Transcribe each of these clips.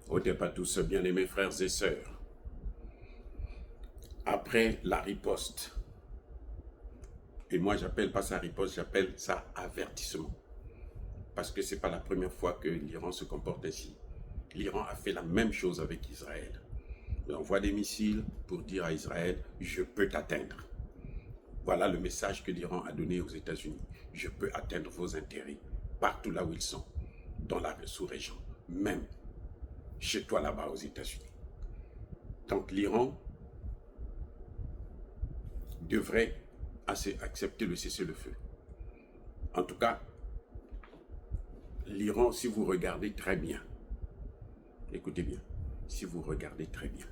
Ôtez pas tous, bien-aimés frères et sœurs. Après la riposte, et moi j'appelle pas ça riposte, j'appelle ça avertissement. Parce que ce n'est pas la première fois que l'Iran se comporte ainsi. L'Iran a fait la même chose avec Israël. Il envoie des missiles pour dire à Israël, je peux t'atteindre. Voilà le message que l'Iran a donné aux États-Unis. Je peux atteindre vos intérêts partout là où ils sont, dans la sous-région, même chez toi là-bas aux États-Unis. Donc l'Iran devrait accepter le cessez-le-feu. En tout cas, l'Iran, si vous regardez très bien, écoutez bien, si vous regardez très bien,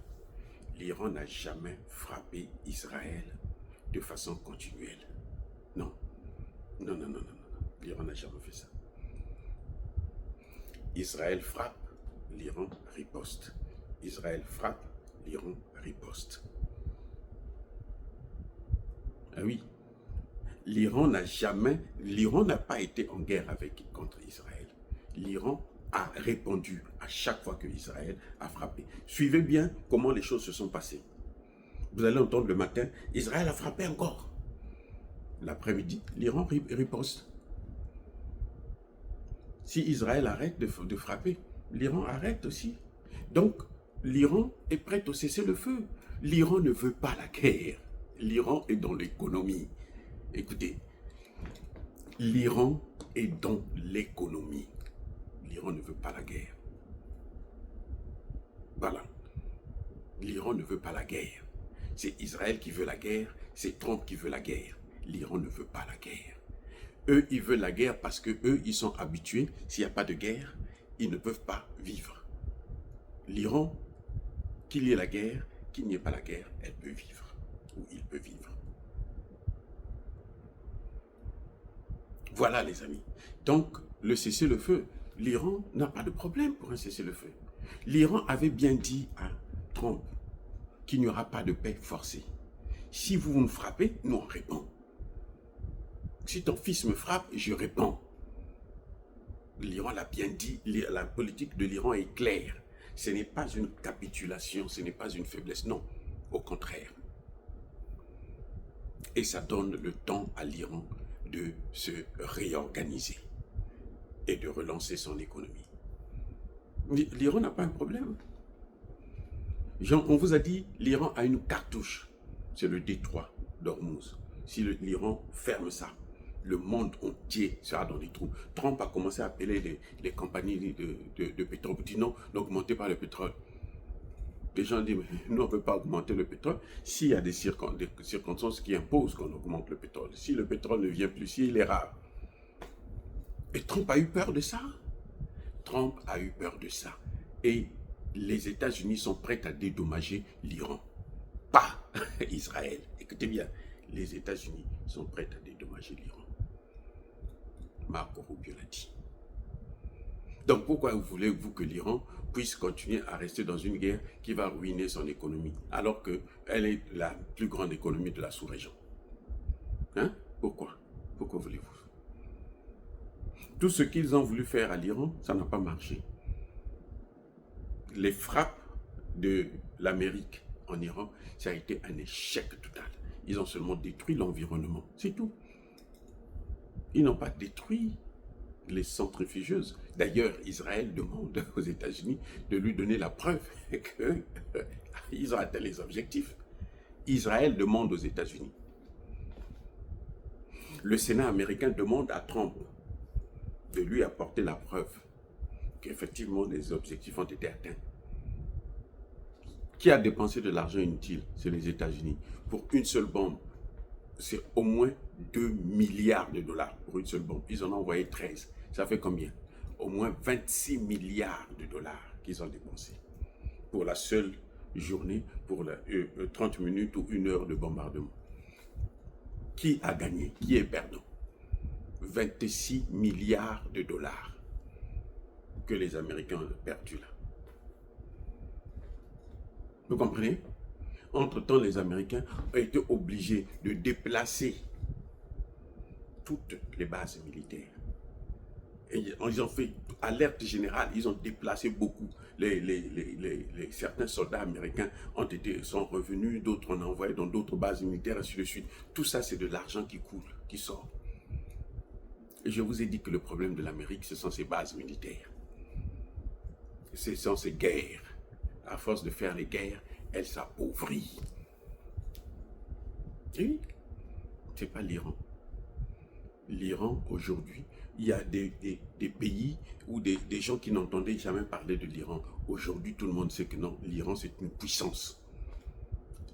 l'Iran n'a jamais frappé Israël de façon continuelle. Non. Non, non, non, non, non. L'Iran n'a jamais fait ça. Israël frappe, l'Iran riposte. Israël frappe, l'Iran riposte. Ah oui. L'Iran n'a pas été en guerre contre Israël. L'Iran a répondu à chaque fois que Israël a frappé. Suivez bien comment les choses se sont passées. Vous allez entendre le matin, Israël a frappé encore. L'après-midi, l'Iran riposte. Si Israël arrête de frapper, l'Iran arrête aussi. Donc, l'Iran est prêt au cessez-le-feu. L'Iran ne veut pas la guerre. L'Iran est dans l'économie. Écoutez, l'Iran est dans l'économie. L'Iran ne veut pas la guerre. Voilà. L'Iran ne veut pas la guerre. C'est Israël qui veut la guerre, c'est Trump qui veut la guerre. L'Iran ne veut pas la guerre. Eux, ils veulent la guerre parce que eux, ils sont habitués. S'il n'y a pas de guerre, ils ne peuvent pas vivre. L'Iran, qu'il y ait la guerre, qu'il n'y ait pas la guerre, elle peut vivre. Ou il peut vivre. Voilà les amis. Donc, le cessez-le-feu, l'Iran n'a pas de problème pour un cessez-le-feu. L'Iran avait bien dit à Trump qu'il n'y aura pas de paix forcée. Si vous me frappez, nous on répond. Si ton fils me frappe, je réponds. L'Iran l'a bien dit, la politique de l'Iran est claire. Ce n'est pas une capitulation, ce n'est pas une faiblesse, non, au contraire. Et ça donne le temps à l'Iran de se réorganiser et de relancer son économie. L'Iran n'a pas un problème. On vous a dit, l'Iran a une cartouche, c'est le détroit d'Ormuz. Si l'Iran ferme ça, le monde entier sera dans les trous. Trump a commencé à appeler les compagnies de pétrole pour dire non, n'augmentez pas le pétrole. Les gens disent, mais nous on ne peut pas augmenter le pétrole s'il y a des circonstances qui imposent qu'on augmente le pétrole. Si le pétrole ne vient plus, s'il est rare. Et Trump a eu peur de ça. Trump a eu peur de ça. Et les États-Unis sont prêts à dédommager l'Iran. Pas Israël. Écoutez bien, les États-Unis sont prêts à dédommager l'Iran. Marco Rubio l'a dit. Donc pourquoi voulez-vous que l'Iran puisse continuer à rester dans une guerre qui va ruiner son économie, alors qu'elle est la plus grande économie de la sous-région? Hein? Pourquoi? Pourquoi voulez-vous? Tout ce qu'ils ont voulu faire à l'Iran, ça n'a pas marché. Les frappes de l'Amérique en Iran, ça a été un échec total. Ils ont seulement détruit l'environnement, c'est tout. Ils n'ont pas détruit les centrifugeuses. D'ailleurs, Israël demande aux États-Unis de lui donner la preuve qu'ils ont atteint les objectifs. Israël demande aux États-Unis. Le Sénat américain demande à Trump de lui apporter la preuve qu'effectivement les objectifs ont été atteints. Qui a dépensé de l'argent inutile? C'est les États-Unis. Pour une seule bombe, c'est au moins 2 milliards de dollars pour une seule bombe. Ils en ont envoyé 13. Ça fait combien? Au moins 26 milliards de dollars qu'ils ont dépensés pour la seule journée, pour 30 minutes ou 1 heure de bombardement. Qui a gagné? Qui est perdant? 26 milliards de dollars que les Américains ont perdu là. Vous comprenez? Entre-temps, les Américains ont été obligés de déplacer toutes les bases militaires Et ils ont fait alerte générale, ils ont déplacé beaucoup. Certains soldats américains sont revenus, d'autres on a envoyé dans d'autres bases militaires, ainsi de suite. Tout ça, c'est de l'argent qui coule, qui sort. Et je vous ai dit que le problème de l'Amérique, ce sont ses bases militaires. Ce sont ses guerres. À force de faire les guerres, elle s'appauvrit. Et c'est pas l'Iran. L'Iran, aujourd'hui, il y a des pays ou des gens qui n'entendaient jamais parler de l'Iran. Aujourd'hui, tout le monde sait que non, l'Iran, c'est une puissance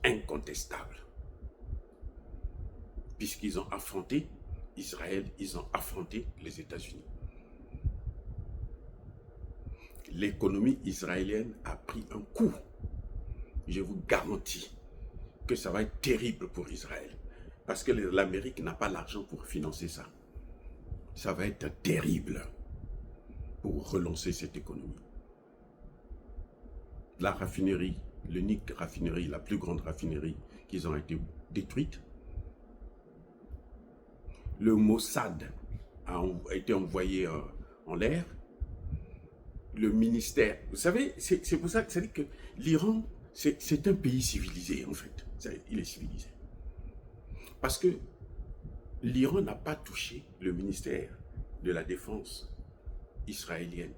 incontestable. Puisqu'ils ont affronté Israël, ils ont affronté les États-Unis. L'économie israélienne a pris un coup. Je vous garantis que ça va être terrible pour Israël. Parce que l'Amérique n'a pas l'argent pour financer ça. Ça va être terrible pour relancer cette économie. La raffinerie, l'unique raffinerie, la plus grande raffinerie qui ont été détruite. Le Mossad a été envoyé en l'air. Le ministère, vous savez, c'est pour ça que ça dit que l'Iran, c'est un pays civilisé en fait. Il est civilisé. Parce que l'Iran n'a pas touché le ministère de la Défense israélienne.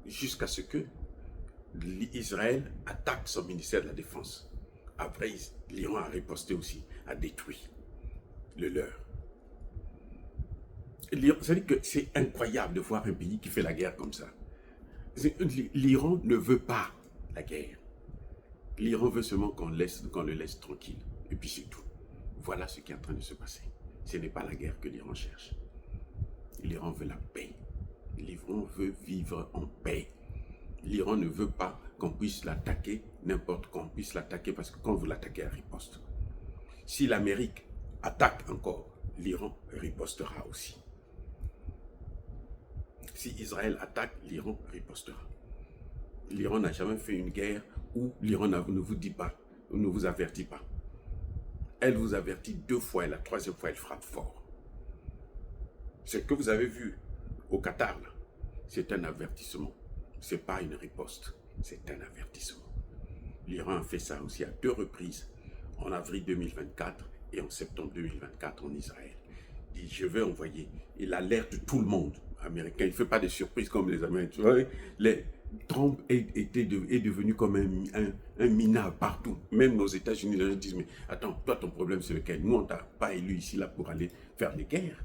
Jusqu'à ce que Israël attaque son ministère de la Défense. Après, l'Iran a riposté aussi, a détruit le leur. C'est-à-dire que c'est incroyable de voir un pays qui fait la guerre comme ça. L'Iran ne veut pas la guerre. L'Iran veut seulement qu'on le laisse tranquille. Et puis c'est tout. Voilà ce qui est en train de se passer. Ce n'est pas la guerre que l'Iran cherche. L'Iran veut la paix. L'Iran veut vivre en paix. L'Iran ne veut pas qu'on puisse l'attaquer, n'importe qu'on puisse l'attaquer, parce que quand vous l'attaquez, elle riposte. Si l'Amérique attaque encore, l'Iran ripostera aussi. Si Israël attaque, l'Iran ripostera. L'Iran n'a jamais fait une guerre où l'Iran ne vous dit pas, ne vous avertit pas. Elle vous avertit 2 fois et la 3e fois, elle frappe fort. Ce que vous avez vu au Qatar, c'est un avertissement. Ce n'est pas une riposte, c'est un avertissement. L'Iran a fait ça aussi à 2 reprises, en avril 2024 et en septembre 2024 en Israël. Il dit, je vais envoyer, il alerte tout le monde américain, il ne fait pas de surprises comme les Américains. Trump est devenu comme un minable partout. Même aux États-Unis, les gens disent, mais attends, toi ton problème c'est lequel? Nous on ne t'a pas élu ici là pour aller faire des guerres.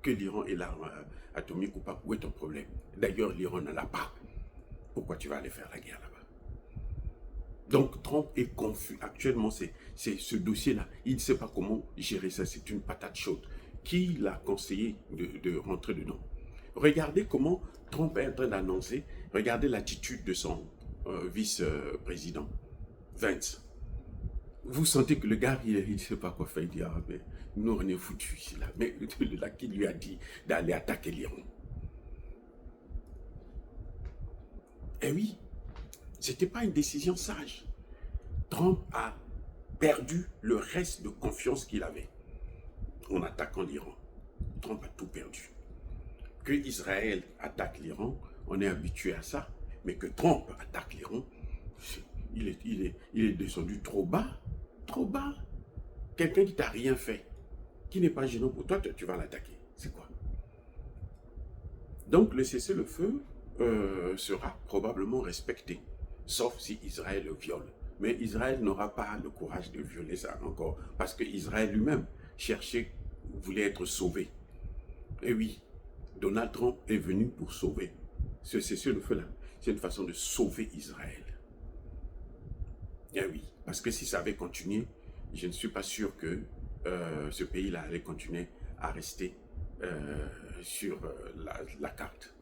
Que l'Iran ait l'arme atomique ou pas, où est ton problème? D'ailleurs, l'Iran ne l'a pas. Pourquoi tu vas aller faire la guerre là-bas? Donc Trump est confus. Actuellement, c'est ce dossier-là. Il ne sait pas comment gérer ça. C'est une patate chaude. Qui l'a conseillé de rentrer dedans? Regardez comment Trump est en train d'annoncer. Regardez l'attitude de son vice-président, Vance. Vous sentez que le gars, il ne sait pas quoi faire. Il dit, ah, mais nous, on est foutus ici, là. Mais là, qui lui a dit d'aller attaquer l'Iran? Eh oui, ce n'était pas une décision sage. Trump a perdu le reste de confiance qu'il avait en attaquant l'Iran. Trump a tout perdu. Que Israël attaque l'Iran, on est habitué à ça. Mais que Trump attaque l'Iran, il est descendu trop bas. Trop bas. Quelqu'un qui t'a rien fait, qui n'est pas gênant pour toi, tu vas l'attaquer. C'est quoi? Donc le cessez-le-feu sera probablement respecté, sauf si Israël le viole. Mais Israël n'aura pas le courage de violer ça encore, parce que Israël lui-même voulait être sauvé. Et oui, Donald Trump est venu pour sauver. Ce cessez-le-feu-là, c'est une façon de sauver Israël. Et oui, parce que si ça avait continué, je ne suis pas sûr que ce pays-là allait continuer à rester sur la carte.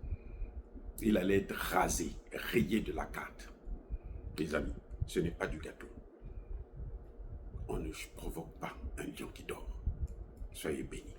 Il allait être rasé, rayé de la carte. Les amis, ce n'est pas du gâteau. On ne provoque pas un lion qui dort. Soyez bénis.